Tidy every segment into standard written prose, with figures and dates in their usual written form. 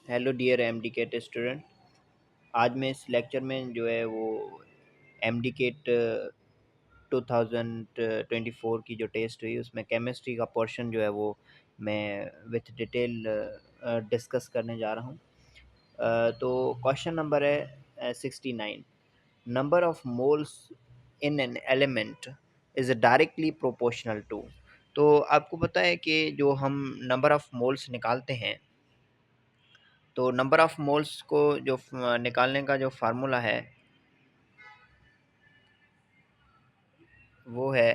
Hello dear M D CAT student. आज मैं इस लेक्चर में जो है वो एम डी केट 2024 की जो टेस्ट हुई उसमें केमिस्ट्री का पोर्शन जो है वो मैं विथ डिटेल डिस्कस करने जा रहा हूँ। तो क्वेश्चन नंबर है 69। Number of moles in an element is directly proportional to. तो आपको पता है कि जो हम नंबर ऑफ मोल्स निकालते हैं, तो नंबर ऑफ मोल्स को जो निकालने का जो फार्मूला है वो है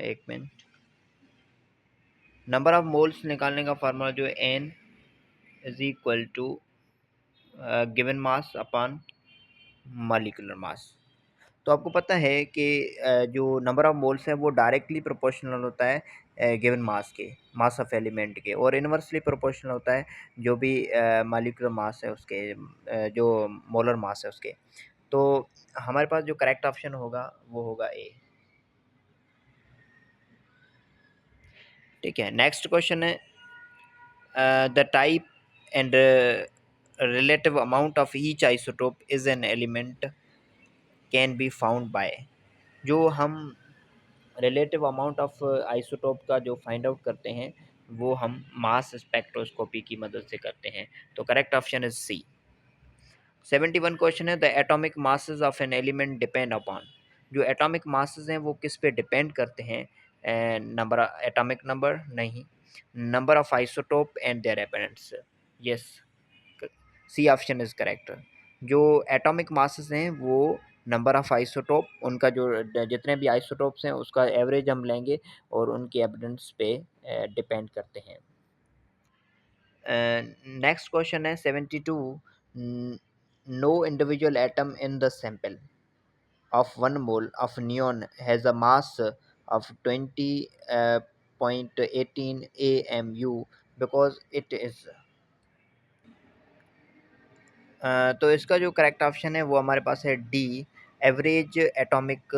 एक मिनट। नंबर ऑफ मोल्स निकालने का फार्मूला जो है N is equal to given mass upon molecular mass. तो आपको पता है कि जो नंबर ऑफ मोल्स है वो डायरेक्टली प्रोपोर्शनल होता है गिवन मास के, मास ऑफ एलिमेंट के, और इनवर्सली प्रोपोर्शनल होता है जो भी मॉलिक्यूलर मास है उसके, जो मोलर मास है उसके। तो हमारे पास जो करेक्ट ऑप्शन होगा वो होगा ए। ठीक है, नेक्स्ट क्वेश्चन है the type and relative amount of each isotope is an element can be found by। जो हम रिलेटिव अमाउंट ऑफ आइसोटोप का जो फाइंड आउट करते हैं वो हम मास स्पेक्ट्रोस्कोपी की मदद से करते हैं। तो correct option is C. 71 question है the atomic masses of an element depend upon. जो एटॉमिक मासेस हैं वो किस पे डिपेंड करते हैं? नंबर, एटॉमिक नंबर नहीं, number of isotope and their apparents. Yes, C option is correct. जो एटॉमिक मासेस हैं वो नंबर ऑफ आइसोटोप, उनका जो जितने भी आइसोटोप्स हैं उसका एवरेज हम लेंगे और उनके एविडेंस पे डिपेंड करते हैं। नेक्स्ट क्वेश्चन है 72। No individual atom in the sample of 1 mole of neon has a mass of 20.18 amu because it is। तो इसका जो करेक्ट ऑप्शन है वो हमारे पास है D, average atomic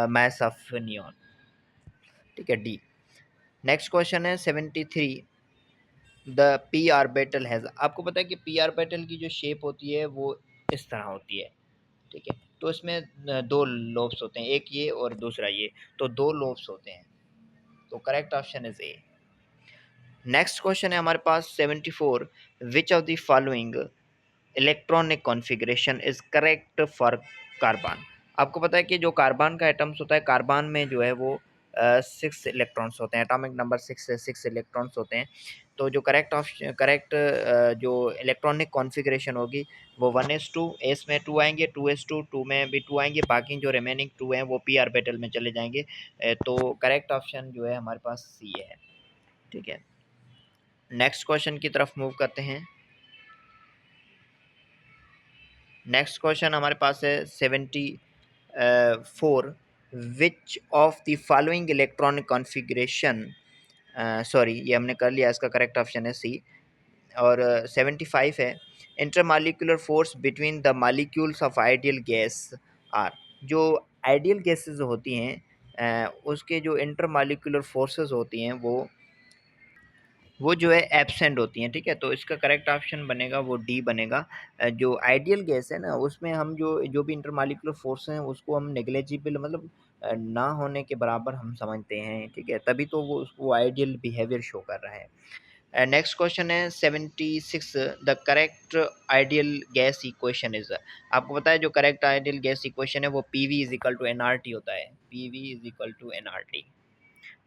mass of neon. ठीक है, डी। नेक्स्ट क्वेश्चन है 73। The P orbital has. आपको पता है कि पी ऑर्बिटल की जो शेप होती है वो इस तरह होती है। ठीक है, तो इसमें दो लोब्स होते हैं, एक ये और दूसरा ये, तो दो लोब्स होते हैं। तो correct option is A. Next question है हमारे पास 74। विच of the following electronic configuration is correct for carbon. आपको पता है कि जो कार्बन का एटम्स होता है, कार्बन में जो है वो 6 इलेक्ट्रॉन्स होते हैं, एटॉमिक नंबर 6 है, 6 इलेक्ट्रॉन्स होते हैं। तो जो करेक्ट ऑप्शन, करेक्ट जो इलेक्ट्रॉनिक कॉन्फ़िगरेशन होगी वो 1s2, एस में 2 आएंगे, 2s2, 2 में भी 2 आएंगे, बाकी जो रिमेनिंग 2 हैं वो पी ऑर्बिटल में चले जाएंगे। तो करेक्ट ऑप्शन जो है हमारे पास सी है। ठीक है, नेक्स्ट क्वेश्चन की तरफ मूव करते हैं। नेक्स्ट क्वेश्चन हमारे पास है 74। विच of the following electronic configuration, sorry ये हमने कर लिया, इसका करेक्ट ऑप्शन है सी। और 75 है intermolecular force between the molecules of ideal gas R. जो आइडियल गैसेस होती हैं उसके जो इंटरमॉलिक्यूलर फोर्सेस होती हैं वो जो है एब्सेंट होती हैं। ठीक है, तो इसका करेक्ट ऑप्शन बनेगा वो डी बनेगा। जो आइडियल गैस है ना उसमें हम जो जो भी इंटरमॉलिक्यूलर फोर्स हैं उसको हम नेग्लिजिबल, मतलब ना होने के बराबर हम समझते हैं। ठीक है, तभी तो वो आइडियल बिहेवियर शो कर रहा है। नेक्स्ट क्वेश्चन है 76। The correct ideal gas equation is. आपको पता है जो करेक्ट आइडियल गैस इक्वेशन है वो P V is equal to N R T होता है, P V is equal to N R T.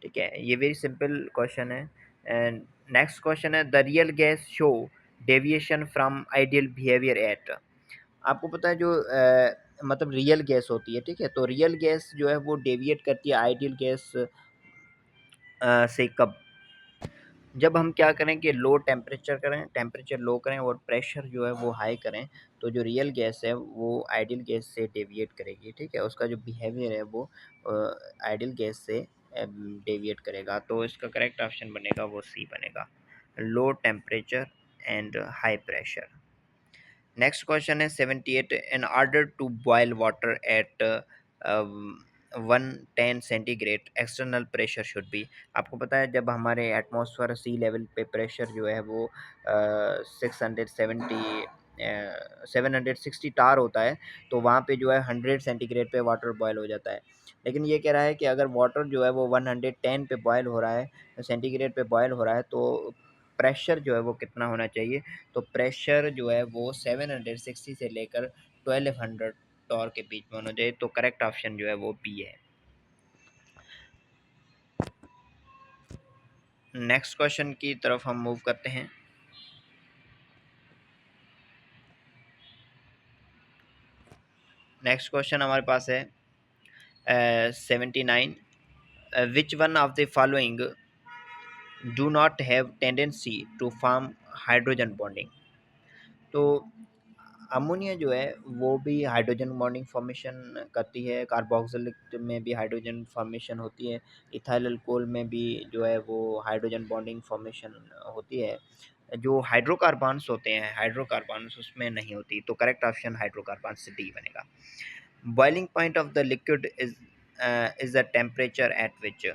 ठीक है, ये वेरी सिंपल क्वेश्चन है। एंड नेक्स्ट क्वेश्चन है the real gas show deviation from ideal behaviour at. आपको पता है जो मतलब रियल गैस होती है, ठीक है, तो रियल गैस जो है वो डेविएट करती है आइडियल गैस से कब? जब हम क्या करें कि लो टेम्परेचर करें, टेम्परेचर लो करें और प्रेशर जो है वो हाई करें, तो जो रियल गैस है वो आइडियल गैस से डेविएट करेगी। ठीक है, उसका जो बिहेवियर है वो आइडियल गैस से डेविएट करेगा। तो इसका करेक्ट ऑप्शन बनेगा वो सी बनेगा, low temperature and high pressure. Next question है 78। In order to boil water at 110 centigrade external pressure should be. आपको पता है जब हमारे एटमॉस्फेयर सी लेवल पे प्रेशर जो है वो 670 760 टार होता है, तो वहाँ पे जो है 100 सेंटीग्रेड पे वाटर बॉयल हो जाता है। लेकिन ये कह रहा है कि अगर वाटर जो है वो 110 पे बॉयल हो रहा है, सेंटीग्रेड पे बॉयल हो रहा है, तो प्रेशर जो है वो कितना होना चाहिए? तो प्रेशर जो है वो 760 से लेकर 1200 टॉर के बीच में होना चाहिए। तो करेक्ट ऑप्शन जो है वो बी है। नेक्स्ट क्वेश्चन की तरफ हम मूव करते हैं। नेक्स्ट क्वेश्चन हमारे पास है 79, which one of the following do not have tendency to form hydrogen bonding. तो अमोनिया जो है वो भी हाइड्रोजन बॉन्डिंग फॉर्मेशन करती है, कार्बोक्सिलिक में भी हाइड्रोजन फॉर्मेशन होती है, इथाइल अल्कोहल में भी जो है वो हाइड्रोजन बॉन्डिंग फॉर्मेशन होती है। जो हाइड्रोकार्बन्स होते हैं, हाइड्रोकार्बन्स उसमें नहीं होती। तो करेक्ट ऑप्शन हाइड्रोकार्बन्स डी बनेगा। Boiling point of the liquid is the temperature at विच।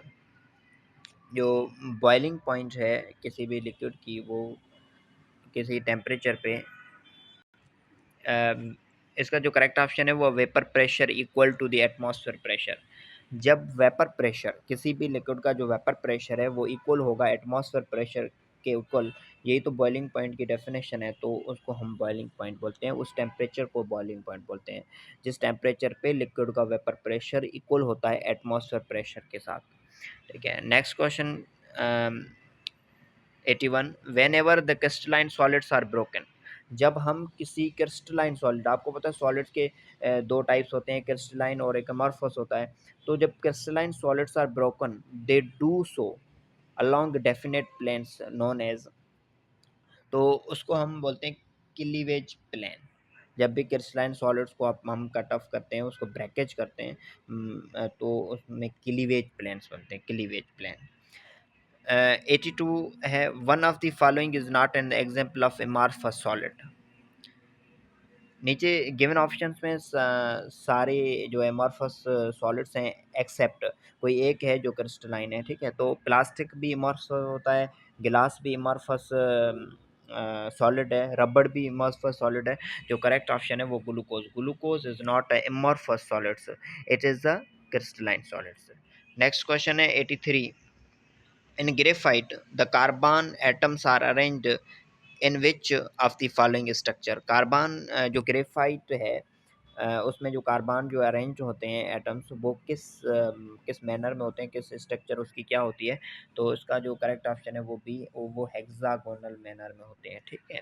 जो बॉइलिंग पॉइंट है किसी भी लिक्विड की, वो किसी टेम्परेचर पे इसका जो करेक्ट ऑप्शन है वो vapour pressure equal to the atmosphere pressure. जब वेपर प्रेशर, किसी भी लिक्विड का जो वेपर प्रेशर है वो इक्वल होगा एटमॉस्फेयर प्रेशर के इक्वल, यही तो बॉइलिंग पॉइंट की डेफिनेशन है। तो उसको हम बॉइलिंग पॉइंट बोलते हैं, उस टेम्परेचर को बॉइलिंग पॉइंट बोलते हैं जिस टेम्परेचर पे लिक्विड का वेपर प्रेशर इक्वल होता है एटमॉस्फेयर प्रेशर के साथ। ठीक है, next question 81, whenever the crystalline solids are broken. जब हम किसी क्रिस्टलाइन सॉलिड, आपको पता है सॉलिड्स के दो टाइप्स होते हैं, क्रिस्टलाइन और एक अमॉर्फस होता है। तो जब crystalline solids are broken they do so along definite planes known as. तो उसको हम बोलते हैं क्लीवेज प्लेन। जब भी क्रिस्टलाइन सॉलिड्स को हम कट ऑफ करते हैं, उसको ब्रेकेज करते हैं, तो उसमें क्लीवेज प्लेन्स बनते हैं, क्लीवेज प्लेन। 82 है, one of the following is not an example of amorphous solid. नीचे गिवन ऑप्शंस में सारे जो एमॉर्फस सॉलिड्स हैं एक्सेप्ट कोई एक है जो क्रिस्टलाइन है। ठीक है, तो प्लास्टिक भी एमॉर्फस होता है, गिलास भी एमॉर्फस सॉलिड है, रबड़ भी एमॉर्फस सॉलिड है। जो करेक्ट ऑप्शन है वो glucose. Glucose is not a amorphous solids, it is the crystalline solids. Next question है 83, in graphite, the carbon atoms are arranged in which of the following structure। Carbon जो graphite है उसमें जो carbon जो arrange होते हैं atoms, वो किस मैनर में होते हैं, किस स्ट्रक्चर उसकी क्या होती है। तो इसका जो करेक्ट ऑप्शन है वो बी, वो हेक्सागोनल मैनर में होते हैं। ठीक है,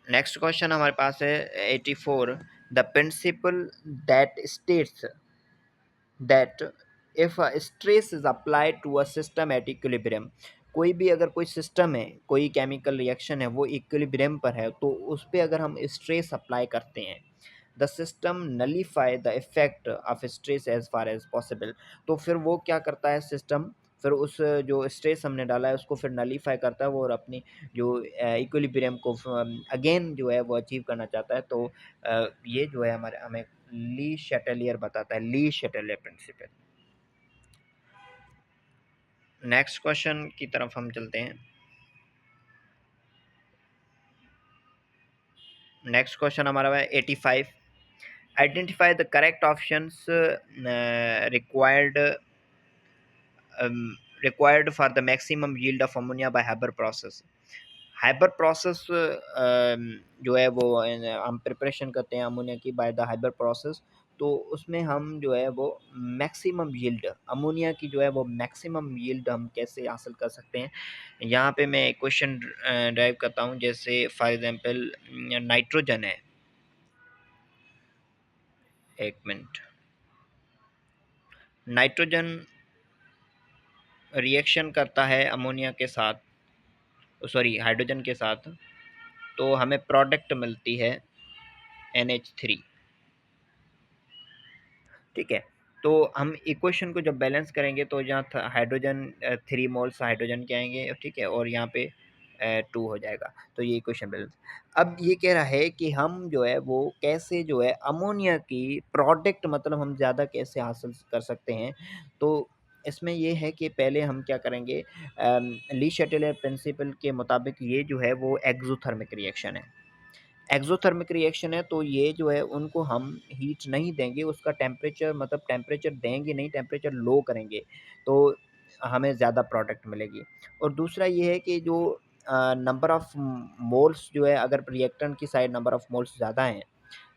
नेक्स्ट क्वेश्चन हमारे पास है 84, the principal that states that if a stress is applied to a system at equilibrium। कोई भी अगर कोई सिस्टम है, कोई केमिकल रिएक्शन है वो इक्विलिब्रियम पर है, तो उस पर अगर हम स्ट्रेस अप्लाई करते हैं, the system nullify the effect of stress as far as possible. तो फिर वो क्या करता है सिस्टम, फिर उस जो स्ट्रेस हमने डाला है उसको फिर नलीफाई करता है वो, और अपनी जो इक्विलिब्रियम को अगेन जो है वो अचीव करना चाहता है। तो ये जो है हमारे हमें ली शैटेलियर बताता है, ली शैटेलियर प्रिंसिपल। नेक्स्ट क्वेश्चन की तरफ हम चलते हैं। नेक्स्ट क्वेश्चन हमारा है 85, identify the correct options required required for the maximum yield of ammonia bye Haber process. Haber process जो है वो हम प्रिपरेशन करते हैं अमोनिया की बाय द हाइबर प्रोसेस। तो उसमें हम जो है वो मैक्सिमम यील्ड अमोनिया की जो है वो मैक्सिमम यील्ड हम कैसे हासिल कर सकते हैं। यहाँ पे मैं क्वेश्चन ड्राइव करता हूँ, जैसे फॉर एग्जांपल नाइट्रोजन है, एक मिनट, नाइट्रोजन रिएक्शन करता है अमोनिया के साथ, सॉरी हाइड्रोजन के साथ, तो हमें प्रोडक्ट मिलती है NH3। ठीक है, तो हम इक्वेशन को जब बैलेंस करेंगे तो जहाँ हाइड्रोजन 3 मोल्स हाइड्रोजन के आएंगे, ठीक है, और यहाँ पे टू हो जाएगा। तो ये इक्वेशन बैलेंस। अब ये कह रहा है कि हम जो है वो कैसे जो है अमोनिया की प्रोडक्ट मतलब हम ज़्यादा कैसे हासिल कर सकते हैं। तो इसमें ये है कि पहले हम क्या करेंगे, ली शटेलर प्रिंसिपल के मुताबिक ये जो है वो एक्ज़ोथर्मिक रिएक्शन है। एक्ज़ोथर्मिक रिएक्शन है तो ये जो है उनको हम हीट नहीं देंगे, उसका टेम्परेचर मतलब टेम्परेचर देंगे नहीं, टेम्परेचर लो करेंगे तो हमें ज़्यादा प्रोडक्ट मिलेगी। और दूसरा ये है कि जो नंबर ऑफ़ मोल्स जो है, अगर रिएक्टेंट की साइड नंबर ऑफ़ मोल्स ज़्यादा हैं,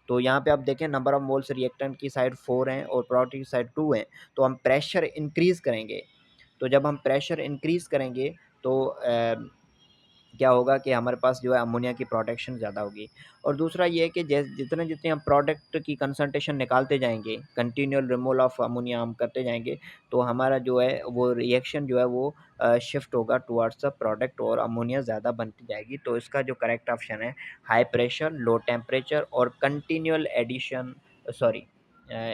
तो यहाँ पे आप देखें नंबर ऑफ़ मोल्स रिएक्टेंट की साइड 4 हैं और प्रोडक्ट की साइड 2 हैं, तो हम प्रेशर इंक्रीज़ करेंगे। तो जब हम प्रेशर इंक्रीज़ करेंगे तो क्या होगा कि हमारे पास जो है अमोनिया की प्रोडक्शन ज़्यादा होगी। और दूसरा ये है कि जितने-जितने हम प्रोडक्ट की कंसंट्रेशन निकालते जाएँगे, कंटीन्यूअल रिमूवल ऑफ अमोनिया हम करते जाएँगे, तो हमारा जो है वो रिएक्शन जो है वो शिफ्ट होगा टुवर्ड्स द प्रोडक्ट और अमोनिया ज़्यादा बनती जाएगी। तो इसका जो करेक्ट ऑप्शन है हाई प्रेशर, लो टेम्परेचर और कंटीन्यूअल एडिशन सॉरी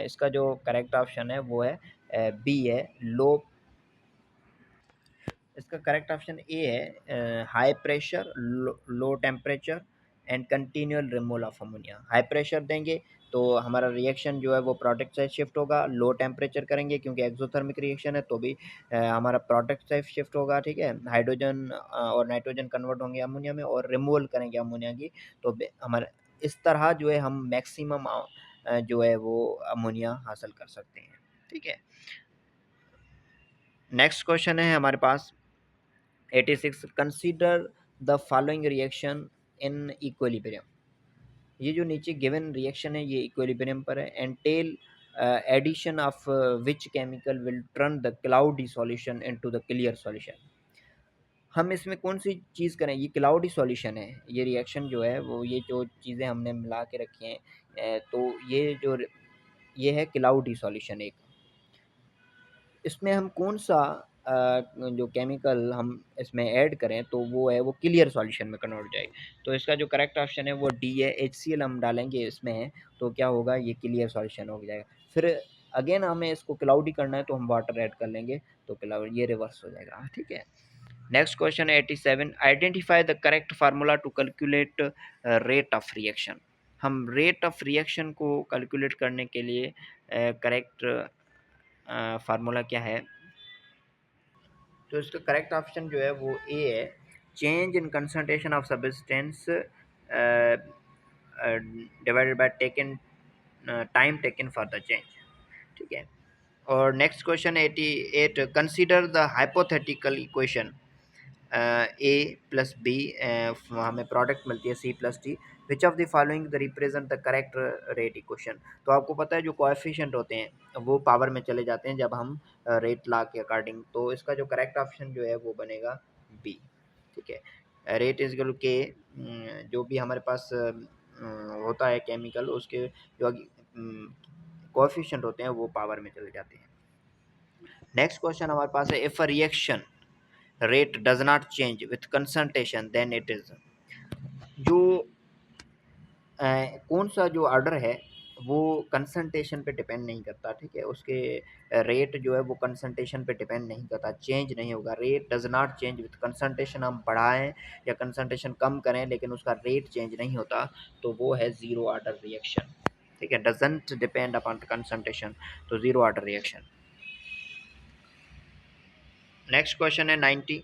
इसका जो करेक्ट ऑप्शन है वो है बी है लो। इसका करेक्ट ऑप्शन ए है high pressure, low temperature and continual removal of ammonia. High pressure देंगे तो हमारा रिएक्शन जो है वो प्रोडक्ट साइड शिफ्ट होगा, लो टेम्परेचर करेंगे क्योंकि एक्सोथर्मिक रिएक्शन है तो भी हमारा प्रोडक्ट साइड शिफ्ट होगा, ठीक है। हाइड्रोजन और नाइट्रोजन कन्वर्ट होंगे अमोनिया में और रिमूवल करेंगे अमोनिया की, तो हमारा इस तरह जो है हम मैक्सिमम जो है वो अमोनिया हासिल कर सकते हैं, ठीक है। नेक्स्ट क्वेश्चन है हमारे पास 86, consider the following reaction in equilibrium. ये जो नीचे गिवन रिएक्शन है ये इक्विलिब्रियम पर है। Until addition of which chemical will turn the cloudy solution into the clear solution. हम इसमें कौन सी चीज़ करें, ये क्लाउडी सॉल्यूशन है, ये रिएक्शन जो है वो ये जो चीज़ें हमने मिला के रखी हैं तो ये जो ये है क्लाउडी सॉल्यूशन एक। इसमें हम कौन-सा जो केमिकल हम इसमें ऐड करें तो वो है वो क्लियर सॉल्यूशन में कन्वर्ट हो जाएगी। तो इसका जो करेक्ट ऑप्शन है वो डी है, HCl हम डालेंगे इसमें तो क्या होगा ये क्लियर सॉल्यूशन हो जाएगा। फिर अगेन हमें इसको क्लाउडी करना है तो हम वाटर ऐड कर लेंगे तो क्लाउड ये रिवर्स हो जाएगा, ठीक है। नेक्स्ट क्वेश्चन है 87, identify the correct formula to calculate rate of reaction. हम रेट ऑफ रिएक्शन को कैलकुलेट करने के लिए करेक्ट फार्मूला क्या है। तो इसका करेक्ट ऑप्शन जो है वो ए है, change in concentration of substance divided by taken time taken for the change, ठीक है। और next question 88, consider the hypothetical equation A plus B, हमें प्रोडक्ट मिलती है C plus D, which of the following the represent the correct rate equation. तो आपको पता है जो कोएफिशिएंट होते हैं वो पावर में चले जाते हैं जब हम रेट लॉ के अकॉर्डिंग, तो इसका जो करेक्ट ऑप्शन जो है वो बनेगा बी, ठीक है। रेट इज इक्वल के जो भी हमारे पास होता है केमिकल उसके जो कोएफिशिएंट होते हैं वो पावर में चले जाते हैं। नेक्स्ट क्वेश्चन हमारे पास है, if a reaction rate does not change with concentration then it is। जो कौन सा जो ऑर्डर है वो कंसंट्रेशन पे डिपेंड नहीं करता, ठीक है। उसके रेट जो है वो कंसंट्रेशन पे डिपेंड नहीं करता, चेंज नहीं होगा। Rate does not change with concentration, हम बढ़ाएं या कंसंट्रेशन कम करें लेकिन उसका रेट चेंज नहीं होता तो वो है ज़ीरो ऑर्डर रिएक्शन, ठीक है। डजंट डिपेंड अपॉन कंसंट्रेशन, तो zero order reaction. Next question है 90,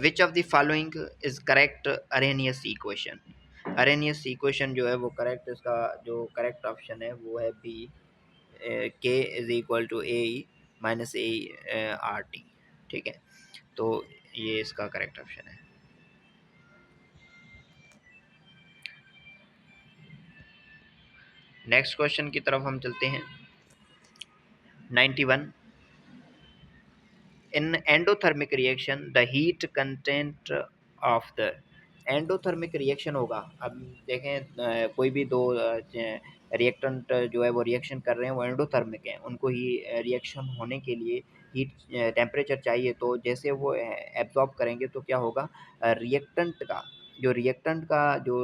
विच of the following is correct Arrhenius equation. Arrhenius equation जो है वो करेक्ट, इसका जो करेक्ट ऑप्शन है वो है B, K is equal to A E minus A R T, ठीक है। तो ये इसका करेक्ट ऑप्शन है। नेक्स्ट क्वेश्चन की तरफ हम चलते हैं 91, in endothermic reaction the heat content of the. Endothermic reaction होगा, अब देखें कोई भी दो रिएक्टेंट जो है वो रिएक्शन कर रहे हैं वो एंडोथर्मिक हैं, उनको ही रिएक्शन होने के लिए हीट टेम्परेचर चाहिए, तो जैसे वो एब्जॉर्ब करेंगे तो क्या होगा, रिएक्टेंट का जो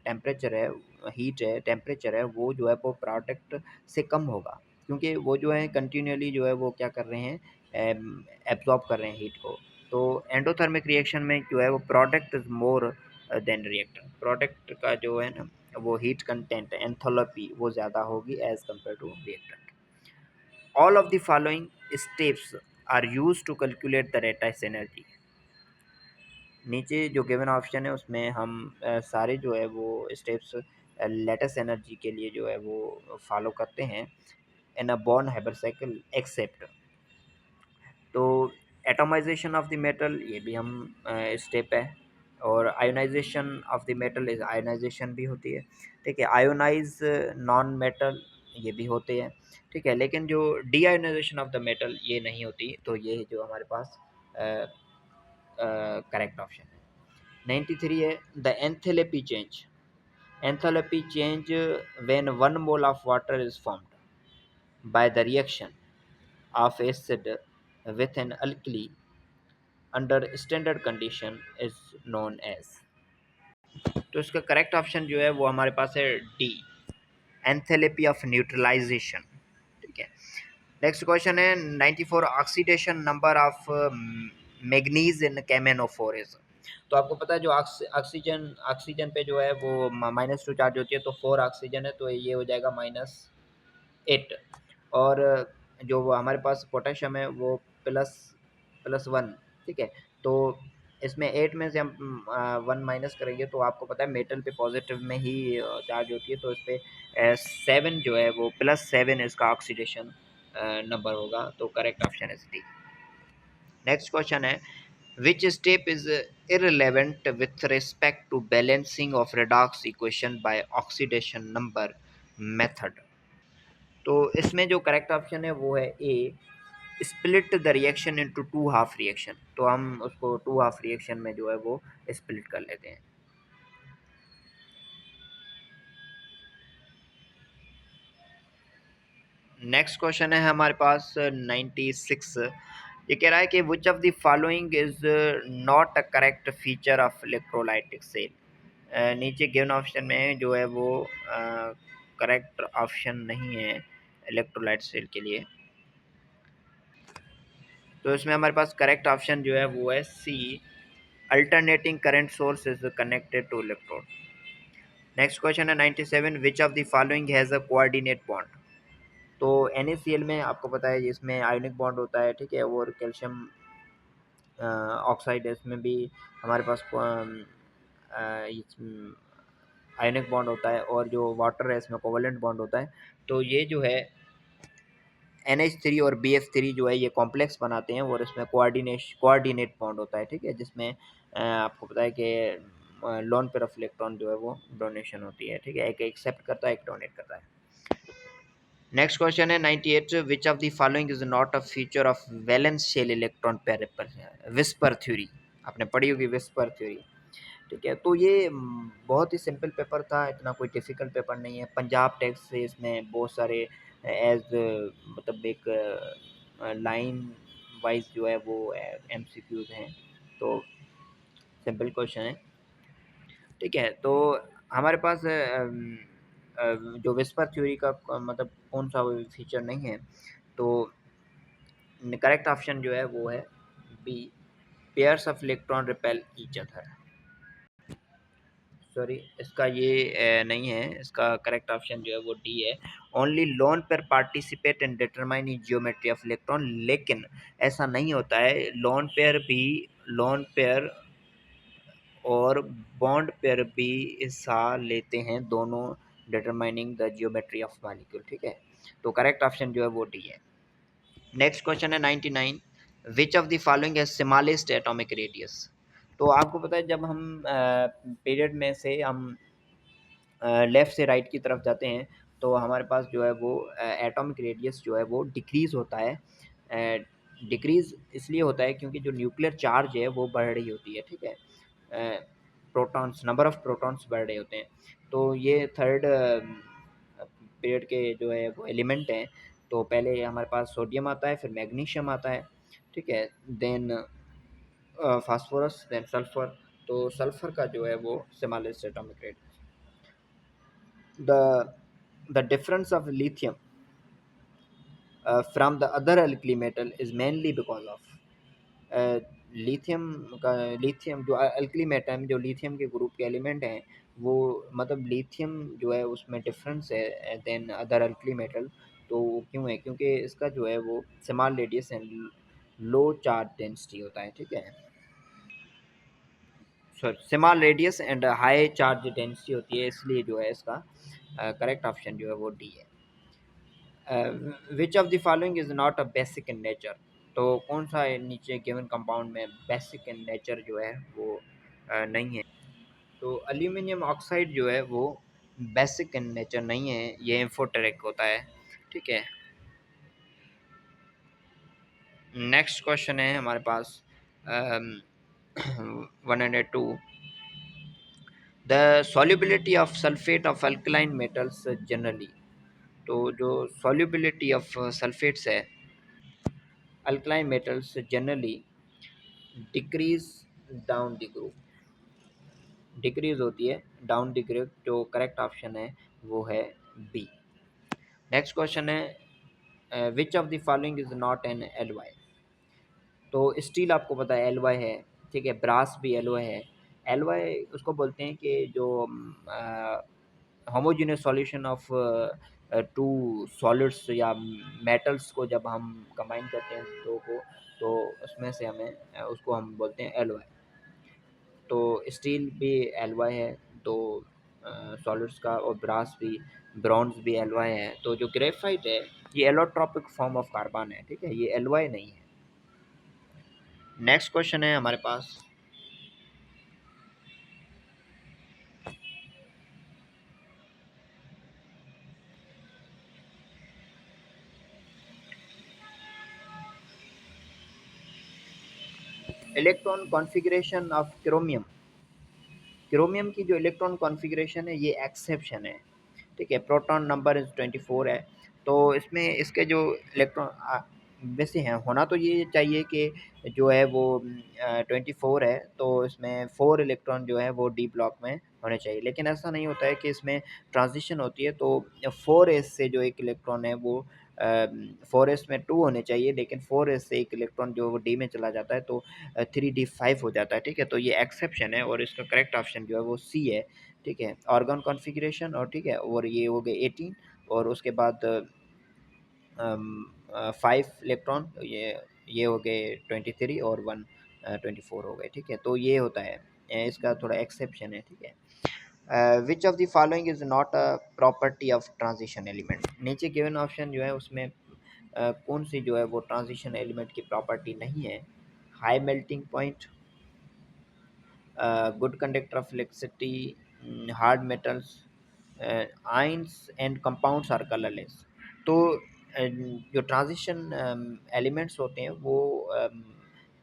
टेम्परेचर है, हीट है, टेम्परेचर है, वो जो है वो प्रोडक्ट से कम होगा क्योंकि वो जो है कंटिन्यूअली जो है वो क्या कर रहे हैं, एब्जॉर्ब कर रहे हैं हीट को। तो एंडोथर्मिक रिएक्शन में जो है वो product is more than reactor, product का जो है ना वो हीट कंटेंट एंथैल्पी वो ज़्यादा होगी as compare to reactant. All of the following steps are use to calculate the lattice energy. नीचे जो गिवन ऑप्शन है उसमें हम सारे जो है वो स्टेप्स लेटिस एनर्जी के लिए जो है वो फॉलो करते हैं in a Born Haber cycle except. तो एटोमाइजेशन ऑफ द मेटल ये भी हम स्टेप है, और ionisation of the metal is ionisation भी होती है, ठीक है। आयोनाइज नॉन मेटल ये भी होते हैं, ठीक है। लेकिन जो the ionization of the metal ये नहीं होती, तो ये जो हमारे पास करेक्ट ऑप्शन है। 93 है the enthalpy change, enthalpy change when 1 mole of water is formed by the reaction of acid with an alkali under standard condition is known as। तो इसका करेक्ट ऑप्शन जो है वो हमारे पास है डी, एंथैल्पी ऑफ न्यूट्रलाइजेशन, ठीक है। नेक्स्ट क्वेश्चन है 94 ऑक्सीडेशन नंबर ऑफ मैग्नीज इन कैमेनोफोर। तो आपको पता है जो ऑक्सीजन ऑक्सीजन पे जो है वो -2 चार्ज होती है, तो 4 ऑक्सीजन है तो ये हो जाएगा -8, और जो वो हमारे पास पोटेशियम है वो प्लस +1, ठीक है। तो इसमें 8 में से हम 1 माइनस करेंगे तो आपको पता है मेटल पे पॉजिटिव में ही चार्ज होती है, तो इस पे 7 जो है वो +7 इसका ऑक्सीडेशन नंबर होगा, तो करेक्ट ऑप्शन है डी। नेक्स्ट क्वेश्चन है which step is irrelevant with respect to balancing of redox equation by oxidation number method। तो इसमें जो करेक्ट ऑप्शन है वो है A, split the reaction into two half reaction. तो हम उसको टू हाफ रिएक्शन में जो है वो स्प्लिट कर लेते हैं। नेक्स्ट क्वेश्चन है हमारे पास 96। ये कह रहा है कि which of the following is not a correct feature of electrolytic cell. नीचे गिवन ऑप्शन में जो है वो करेक्ट ऑप्शन नहीं है इलेक्ट्रोलाइट सेल के लिए। तो इसमें हमारे पास करेक्ट ऑप्शन जो है वो है C, alternating current source is connected to electrode. Next question है 97 which of the following has a coordinate bond. तो NaCl में आपको पता है इसमें आयोनिक बॉन्ड होता है, ठीक है, और कैल्शियम ऑक्साइड इसमें भी हमारे पास आयोनिक बॉन्ड होता है, और जो वाटर है इसमें कोवलेंट बॉन्ड होता है। तो ये जो है NH3 और BF3 जो है ये कॉम्प्लेक्स बनाते हैं, और इसमें कोऑर्डिनेट बॉन्ड होता है, ठीक है, जिसमें आपको पता है कि लोन पेयर ऑफ इलेक्ट्रॉन जो है वो डोनेशन होती है, ठीक है, एक एक्सेप्ट करता है एक डोनेट करता है। नेक्स्ट क्वेश्चन है 98 which of the following is not a feature of valence shell electron pair whisper theory. आपने पढ़ी होगी विस्पर थ्योरी, ठीक है। तो ये बहुत ही सिंपल पेपर था, इतना कोई डिफ़िकल्ट पेपर नहीं है। पंजाब टेक्स्ट से इसमें बहुत सारे एज मतलब एक लाइन वाइज जो है वो MCQs हैं, तो सिंपल क्वेश्चन है, ठीक है। तो हमारे पास जो विस्पर थ्योरी का मतलब कौन सा फीचर नहीं है, तो करेक्ट ऑप्शन जो है वो है B, pairs of electron repel each other. Sorry, इसका ये नहीं है, इसका करेक्ट ऑप्शन जो है वो डी है, only lone pair participate in determining geometry of electron. लेकिन ऐसा नहीं होता है, लोन पेयर भी, लोन पेयर और बॉन्ड पेयर भी हिस्सा लेते हैं, दोनों determining the geometry of molecule, ठीक है। तो करेक्ट ऑप्शन जो है वो डी है। नेक्स्ट क्वेश्चन है 99 विच ऑफ द फॉलोइंग है स्मॉलेस्ट एटॉमिक रेडियस। तो आपको पता है जब हम पीरियड में से हम लेफ़्ट से राइट की तरफ जाते हैं, तो हमारे पास जो है वो एटॉमिक रेडियस जो है वो डिक्रीज़ होता है। डिक्रीज़ इसलिए होता है क्योंकि जो न्यूक्लियर चार्ज है वो बढ़ रही होती है, ठीक है। प्रोटॉन्स, नंबर ऑफ़ प्रोटॉन्स बढ़ रहे होते हैं। तो ये थर्ड पीरियड के जो है वो एलिमेंट हैं। तो पहले हमारे पास सोडियम आता है, फिर मैग्नीशियम आता है, ठीक है, देन फास्फोरस, देन सल्फर। तो सल्फर का जो है वो smallest atomic radius. The difference of lithium from the other alkali metal is mainly because of lithium का लिथियम जो अल्कली मेटल जो लिथियम के ग्रुप के एलिमेंट हैं वो मतलब लिथियम जो है उसमें डिफरेंस है देन अदर अल्कली मेटल। तो वो क्यों है? क्योंकि इसका जो है वो small radius and low charge density होता है, ठीक है। Sorry, small radius and high charge density होती है, इसलिए जो है इसका करेक्ट ऑप्शन जो है वो डी है। Which of the following is not a basic in nature? तो कौन सा है नीचे गिवन कंपाउंड में बेसिक इन नेचर जो है वो नहीं है? तो एल्यूमिनियम ऑक्साइड जो है वो बेसिक इन नेचर नहीं है, ये एम्फोटेरिक होता है, ठीक है। नेक्स्ट क्वेश्चन है हमारे पास 102, the solubility of sulphate of alkaline metals generally. तो जो solubility ऑफ सल्फेट्स है alkaline metals generally decrease down the group, decrease होती है डाउन द ग्रुप, जो करेक्ट ऑप्शन है वो है बी। नेक्स्ट क्वेश्चन है which of the following is not an alloy? तो स्टील आपको पता है एलवाई है, ठीक है, ब्रास भी एलवाई है। एलवाई उसको बोलते हैं कि जो homogeneous solution of two solids या मेटल्स को जब हम कंबाइन करते हैं दो को, तो उसमें से हमें उसको हम बोलते हैं एलवाई। तो स्टील भी एलवाई है, तो सॉलिड्स का, और ब्रास भी, ब्रॉन्ज भी एलवाई है। तो जो ग्रेफाइट है ये एलोट्रॉपिक फॉर्म ऑफ कार्बन है, ठीक है, ये एलवाई नहीं है। नेक्स्ट क्वेश्चन है हमारे पास electron configuration of chromium. Chromium की जो इलेक्ट्रॉन कॉन्फ़िगरेशन है ये एक्सेप्शन है, ठीक है, प्रोटॉन नंबर इज 24 है। तो इसमें इसके जो इलेक्ट्रॉन वैसे हैं, होना तो ये चाहिए कि जो है वो 24 है, तो इसमें 4 इलेक्ट्रॉन जो है वो डी ब्लॉक में होने चाहिए, लेकिन ऐसा नहीं होता है कि इसमें ट्रांजिशन होती है। तो 4s से जो एक इलेक्ट्रॉन है वो 4s में 2 होने चाहिए, लेकिन 4s से एक इलेक्ट्रॉन जो वो डी में चला जाता है तो 3d5 हो जाता है, ठीक है। तो ये एक्सेप्शन है और इसका करेक्ट ऑप्शन जो है वो सी है, ठीक है, ऑर्गन कॉन्फ़िगरेशन। और ठीक है, और ये हो गए 18, और उसके बाद 5 इलेक्ट्रॉन, ये हो गए 23 और 1 24 हो गए, ठीक है। तो ये होता है इसका थोड़ा एक्सेप्शन है, ठीक है। Which of the following is not a property of transition element? नीचे गिवन ऑप्शन जो है उसमें कौन सी जो है वो ट्रांजिशन एलिमेंट की प्रॉपर्टी नहीं है? High melting point, good conductor of electricity, hard metals, ions and compounds are colorless। तो जो ट्रांजिशन एलिमेंट्स होते हैं वो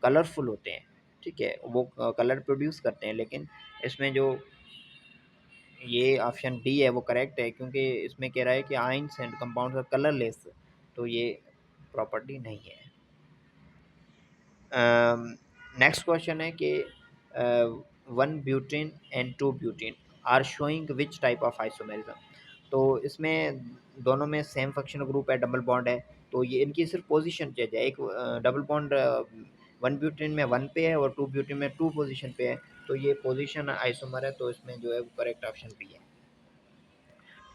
कलरफुल होते हैं, ठीक है, वो कलर प्रोड्यूस करते हैं, लेकिन इसमें जो ये ऑप्शन डी है वो करेक्ट है, क्योंकि इसमें कह रहा है कि ions and compounds are colourless, तो ये प्रॉपर्टी नहीं है। नेक्स्ट क्वेश्चन है कि 1 butane and 2 butane are showing which type of isomerism? तो इसमें दोनों में सेम फंक्शनल ग्रुप है, डबल बॉन्ड है, तो ये इनकी सिर्फ पोजीशन चेंज है। एक डबल बॉन्ड 1 ब्यूटेन में 1 पे है और 2 ब्यूटेन में 2 पोजीशन पे है, तो ये पोजीशन आइसोमर है, तो इसमें जो है वो करेक्ट ऑप्शन बी है।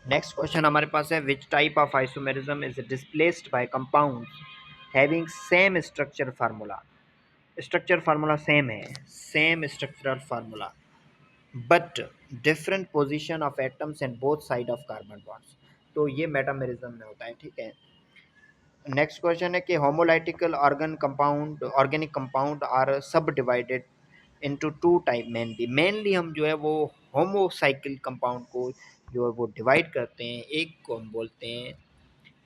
नेक्स्ट क्वेश्चन हमारे पास है which type of isomerism is displaced by compounds having same structure formula? Structure formula same है, same structural formula, but different position of atoms and both side of carbon bonds, तो ये metamerism में होता है, ठीक है। नेक्स्ट क्वेश्चन है कि होमोलाइटिकल ऑर्गेनिक कंपाउंड आर सब divided into 2 type mainly. Mainly हम जो है वो होमोसाइकिल कंपाउंड को जो है वो डिवाइड करते हैं, एक को हम बोलते हैं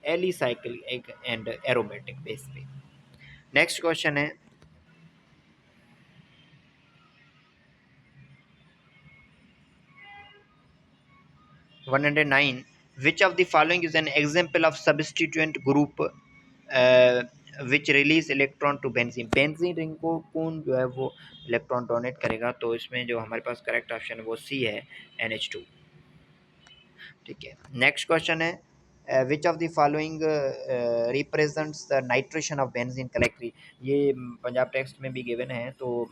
एलिसाइकिल, एक एंड एरोमेटिक बेस पे। नेक्स्ट क्वेश्चन है 109, which of the following is an example of substituent group which release electron to benzene? Benzene ring को कौन जो है वो इलेक्ट्रॉन डोनेट करेगा? तो इसमें जो हमारे पास करेक्ट ऑप्शन है वो सी है, NH2, ठीक है। नेक्स्ट क्वेश्चन है which of the following represents the nitration of benzene correctly. ये पंजाब टेक्स्ट में भी गिवन है, तो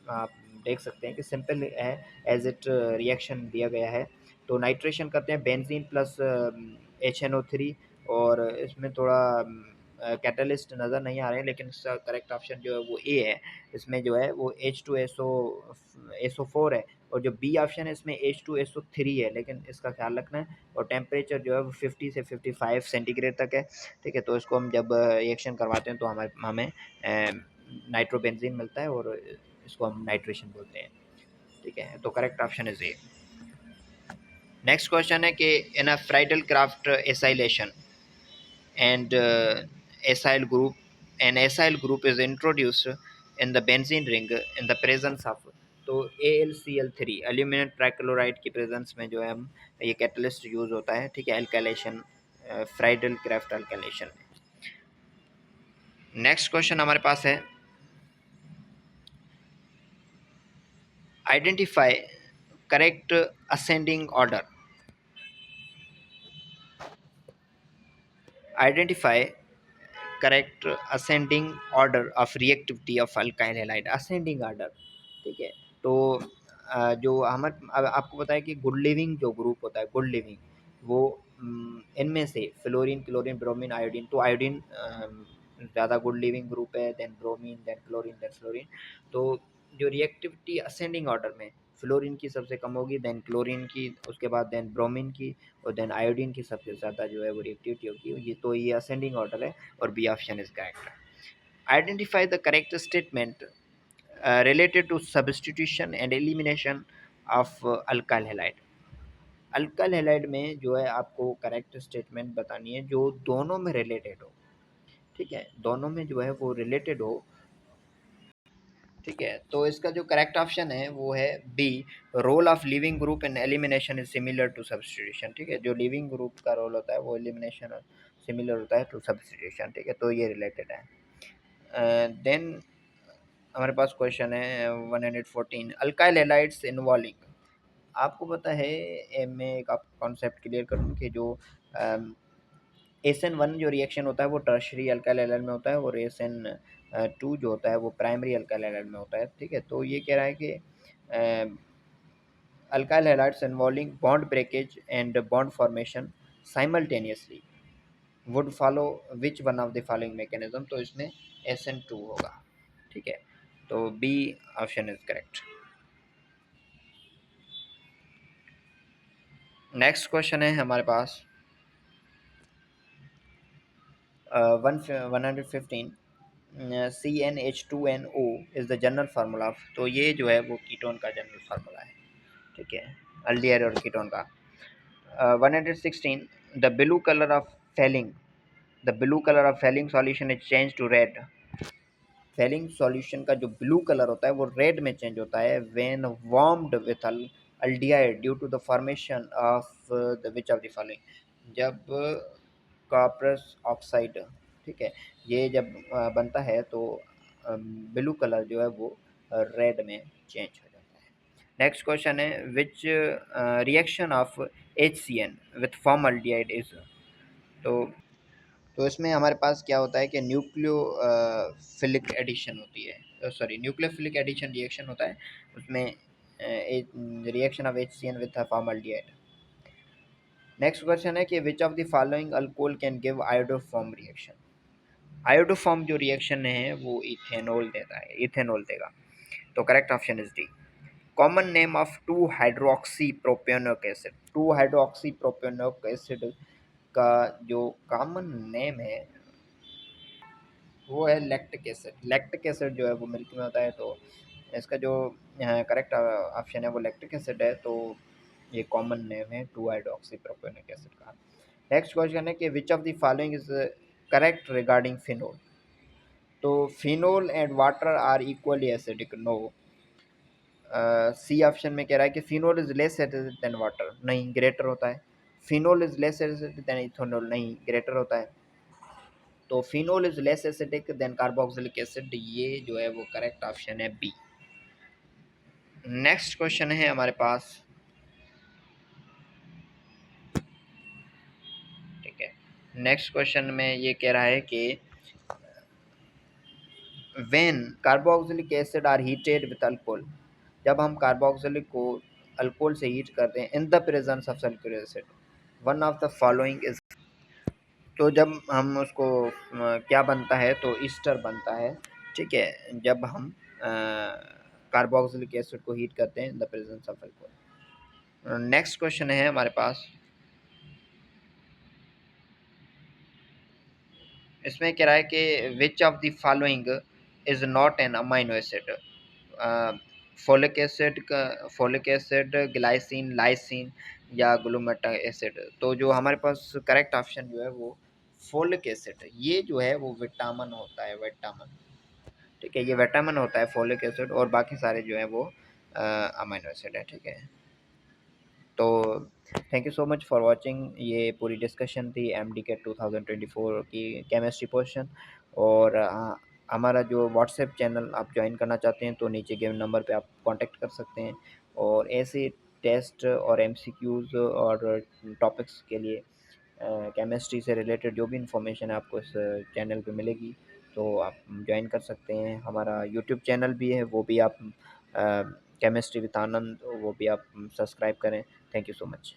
आप देख सकते हैं कि सिंपल है, एज इट रिएक्शन दिया गया है। तो नाइट्रेशन करते हैं बेंजीन प्लस HNO3, और इसमें थोड़ा कैटलिस्ट नज़र नहीं आ रहे हैं, लेकिन इसका करेक्ट ऑप्शन जो है वो ए है। इसमें जो है वो H2SO4 है, और जो बी ऑप्शन है इसमें H2SO3 है, लेकिन इसका ख्याल रखना है। और टेम्परेचर जो है वो 50 से 55 सेंटीग्रेड तक है, ठीक है। तो इसको हम जब रिएक्शन करवाते हैं तो हमें नाइट्रोबेंजीन मिलता है, और इसको हम नाइट्रेशन बोलते हैं, ठीक है। तो correct option is A. Next question है कि in a Friedel Crafts acylation and acyl group an acyl group is introduced in the benzene ring in the presence of, तो AlCl3 एल्यूमिनेट ट्राइक्लोराइड की presence में जो है हम ये catalyst use होता है, ठीक है, alkylation, Friedl craft alkylation. Next question हमारे पास है, identify correct ascending order, identify correct ascending order of reactivity of alkyl halide, ascending order, ठीक है। तो जो हमारे अब आपको पता है कि गुड लिविंग जो ग्रुप होता है, गुड लिविंग, वो इनमें से फ्लोरीन, क्लोरीन, ब्रोमीन, आयोडीन, तो आयोडीन ज़्यादा गुड लिविंग ग्रुप है, then bromine, then chlorine, then fluorine. तो जो रिएक्टिविटी असेंडिंग ऑर्डर में फ्लोरीन की सबसे कम होगी, देन क्लोरीन की, उसके बाद देन ब्रोमीन की, और देन आयोडीन की सबसे ज़्यादा जो है वो रिएक्टिविटी होगी। ये तो ये असेंडिंग ऑर्डर है, और B option is correct. Identify the correct statement related to substitution and elimination of alkyl halide। Alkyl halide में जो है आपको करेक्ट स्टेटमेंट बतानी है जो दोनों में रिलेटेड हो, ठीक है, दोनों में जो है वो रिलेटेड हो, ठीक है। तो इसका जो करेक्ट ऑप्शन है वो है B, role of leaving group in elimination is similar to substitution, ठीक है। जो लिविंग ग्रुप का रोल होता है वो एलिमिनेशन सिमिलर होता है टू सब्सटीट्यूशन, ठीक है। तो ये रिलेटेड है। देन हमारे पास क्वेश्चन है 114, अल्काइल हैलाइड्स इन्वॉल्विंग। आपको पता है, मैं एक आप कॉन्सेप्ट क्लियर करूँ कि जो SN1 जो रिएक्शन होता है वो टर्शरी अल्काइल हैलाइड में होता है, और SN2 जो होता है वो प्राइमरी अल्काइल हैलाइड में होता है, ठीक है। तो ये कह रहा है कि alkyl halides involving bond breakage and bond formation simultaneously would follow which one of the following mechanism, तो इसमें SN2 होगा, ठीक है। तो B option is correct. Next question है हमारे पास 115, CnH2nO इज द जनरल फार्मूला ऑफ, तो ये जो है वो कीटोन का जनरल फार्मूला है, ठीक है, अल्डिहाइड और कीटोन का। 116, the blue colour of Fehling, the blue colour of Fehling solution is change to red. Fehling solution का जो ब्लू कलर होता है वो रेड में चेंज होता है when warmed with aldehyde due to the formation of the which of the following, जब cuprous oxide, ठीक है, ये जब बनता है तो ब्लू कलर जो है वो रेड में चेंज हो जाता है। नेक्स्ट क्वेश्चन है, which reaction of HCN with formaldehyde is, तो तो इसमें हमारे पास क्या होता है कि न्यूक्लियोफिलिक एडिशन होती है, सॉरी न्यूक्लियोफिलिक एडिशन रिएक्शन होता है, उसमें reaction of HCN with formaldehyde. Next question है कि which of the following alcohol can give iodoform reaction. Iodoform जो रिएक्शन है वो इथेनॉल देता है, इथेनॉल देगा। तो correct option is D. Common name of 2 hydroxy propionic acid, 2 hydroxy propionic acid का जो कॉमन नेम है वो है लैक्टिक एसिड। लैक्टिक एसिड जो है वो मिल्क में होता है, तो इसका जो करेक्ट ऑप्शन है वो लैक्टिक एसिड है। तो ये कॉमन नेम है 2 हाइड्रोक्सी प्रोपियोनिक एसिड का। नेक्स्ट क्वेश्चन है कि which of the following is correct regarding phenol, तो phenol and water are equally acidic, no. C option में कह रहा है कि phenol is less acidic than water, नहीं, ग्रेटर होता है। Phenol is less acidic than ethanol, नहीं, ग्रेटर होता है। तो phenol is less acidic than carboxylic acid, ये जो है वो करेक्ट ऑप्शन है बी। नेक्स्ट क्वेश्चन है हमारे पास, ठीक है, नेक्स्ट क्वेश्चन में ये कह रहा है कि when carboxylic acid are heated with alcohol, जब हम कार्बोक्सिलिक को अल्कोहल से हीट करते हैं in the presence of sulphuric acid, one of the following is, तो जब हम उसको क्या बनता है, तो ईस्टर बनता है। ठीक है, जब हम कार्बोक्सिलिक एसिड को हीट करते हैं in the presence of alcohol. Next question है हमारे पास, इसमें कह रहा है कि which of the following is not N amino acid, folic acid, glycine, lysine या ग्लूटामिक एसिड। तो जो हमारे पास करेक्ट ऑप्शन जो है वो फोलिक एसिड है। ये जो है वो विटामिन होता है, विटामिन। ठीक है, ये विटामिन होता है फोलिक एसिड, और बाकी सारे जो है वो अमाइनो एसिड है। ठीक है, तो thank you so much for watching. ये पूरी डिस्कशन थी एमडी के 2024 की केमिस्ट्री पोर्शन। और हमारा जो व्हाट्सएप चैनल आप ज्वाइन करना चाहते हैं तो नीचे गिवन नंबर पे आप कांटेक्ट कर सकते हैं, और ऐसे टेस्ट और एमसीक्यूज़ और टॉपिक्स के लिए केमिस्ट्री से रिलेटेड जो भी इंफॉर्मेशन है आपको इस चैनल पे मिलेगी, तो आप ज्वाइन कर सकते हैं। हमारा यूट्यूब चैनल भी है, वो भी आप केमिस्ट्री विद आनंद, वो भी आप सब्सक्राइब करें। Thank you so much.